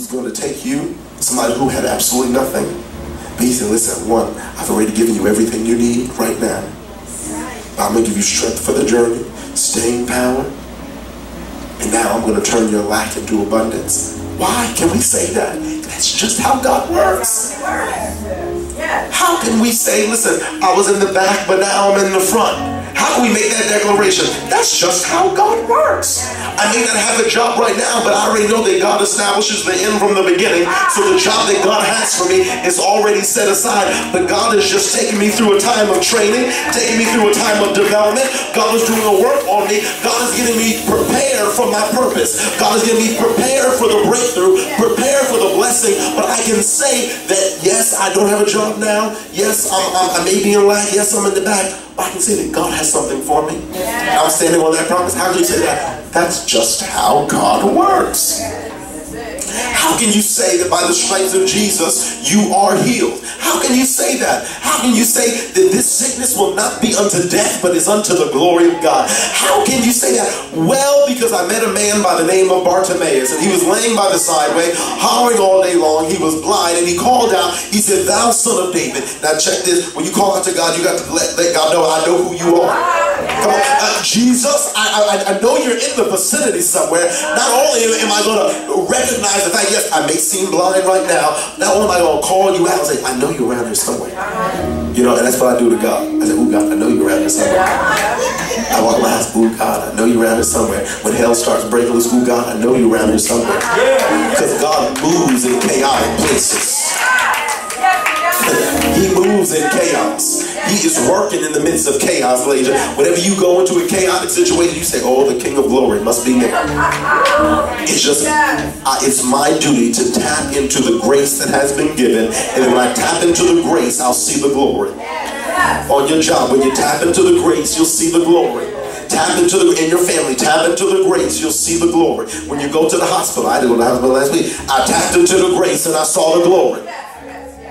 who's going to take you, somebody who had absolutely nothing. But he said, listen, one, I've already given you everything you need right now. I'm going to give you strength for the journey, staying power, and now I'm going to turn your lack into abundance. Why can we say that? That's just how God works. How can we say, listen, I was in the back, but now I'm in the front? How can we make that declaration? That's just how God works. I may not have a job right now, but I already know that God establishes the end from the beginning. So the job that God has for me is already set aside. But God is just taking me through a time of training, taking me through a time of development. God is doing a work on me. God is getting me prepared for my purpose. God is getting me prepared for the breakthrough, prepared for the blessing. But I can say that, yes, I don't have a job now. Yes, I may be in lack. Yes, I'm in the back. But I can say that God has something for me. I'm standing on that promise. How do you say that? That's just how God works. How can you say that by the stripes of Jesus you are healed? How can you say that? How can you say that this sickness will not be unto death but is unto the glory of God? How can you say that? Well, because I met a man by the name of Bartimaeus, and he was laying by the sideway, hollering all day long. He was blind, and he called out. He said, "Thou son of David." Now check this. When you call out to God, you got to let God know, I know who you are. Come on. Jesus, I know you're in the vicinity somewhere. Not only am I going to recognize the fact, yes, I may seem blind right now, not only am I going to call you out and say, I know you're around here somewhere. You know, and that's what I do to God. I say, oh God, I know you're around here somewhere. I walk my house, oh God, I know you're around here somewhere. When hell starts breaking loose, oh God, I know you're around here somewhere. Because God moves in chaotic places. He moves in chaos. He is working in the midst of chaos, ladies. Whenever you go into a chaotic situation, you say, oh, the King of Glory must be there. It's just, it's my duty to tap into the grace that has been given. And then when I tap into the grace, I'll see the glory. On your job, when you tap into the grace, you'll see the glory. Tap into in your family, tap into the grace, you'll see the glory. When you go to the hospital, I didn't go to the hospital last week. I tapped into the grace and I saw the glory.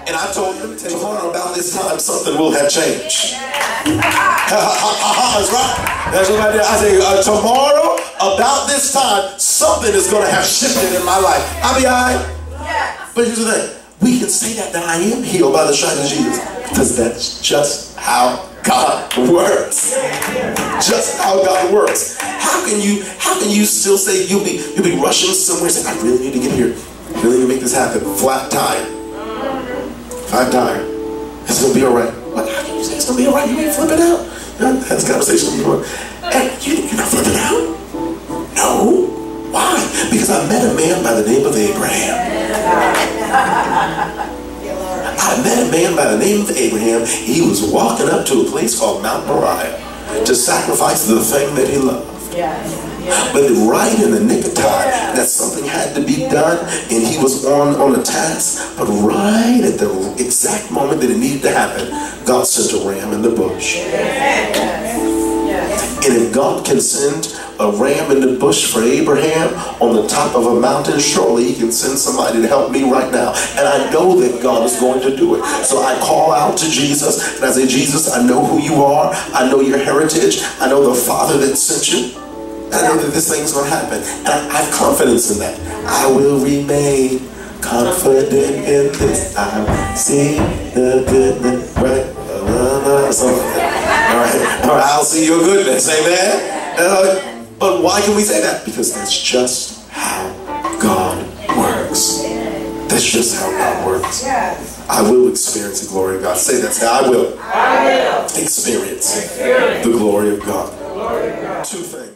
And I told him, tomorrow about this time, something will have changed. That's right. That's what I did. I say, tomorrow about this time, something is going to have shifted in my life. I'll be all right. But here's the thing. We can say that I am healed by the stripes of Jesus. Because that's just how God works. Just how God works. How can you still say you'll be rushing somewhere and say, I really need to get here. I really need to make this happen. Flat tire. I'm tired. It's going to be all right. What? How can you say it's going to be all right? You ain't flipping out. You know, that's a conversation with you. Hey, you're not flipping out? No. Why? Because I met a man by the name of Abraham. I met a man by the name of Abraham. He was walking up to a place called Mount Moriah to sacrifice the thing that he loved. But right in the nick of time that something had to be done, and he was on a task, but right at the exact moment that it needed to happen, God sent a ram in the bush. And if God can send a ram in the bush for Abraham on the top of a mountain, surely he can send somebody to help me right now. And I know that God is going to do it. So I call out to Jesus and I say, Jesus, I know who you are. I know your heritage. I know the Father that sent you. I know that this thing's going to happen. And I have confidence in that. I will remain confident in this. I see the goodness, right? All right, I'll see your goodness, amen? But why can we say that? Because that's just how God works. That's just how God works. I will experience the glory of God. Say that. Say, I will experience the glory of God. Two things.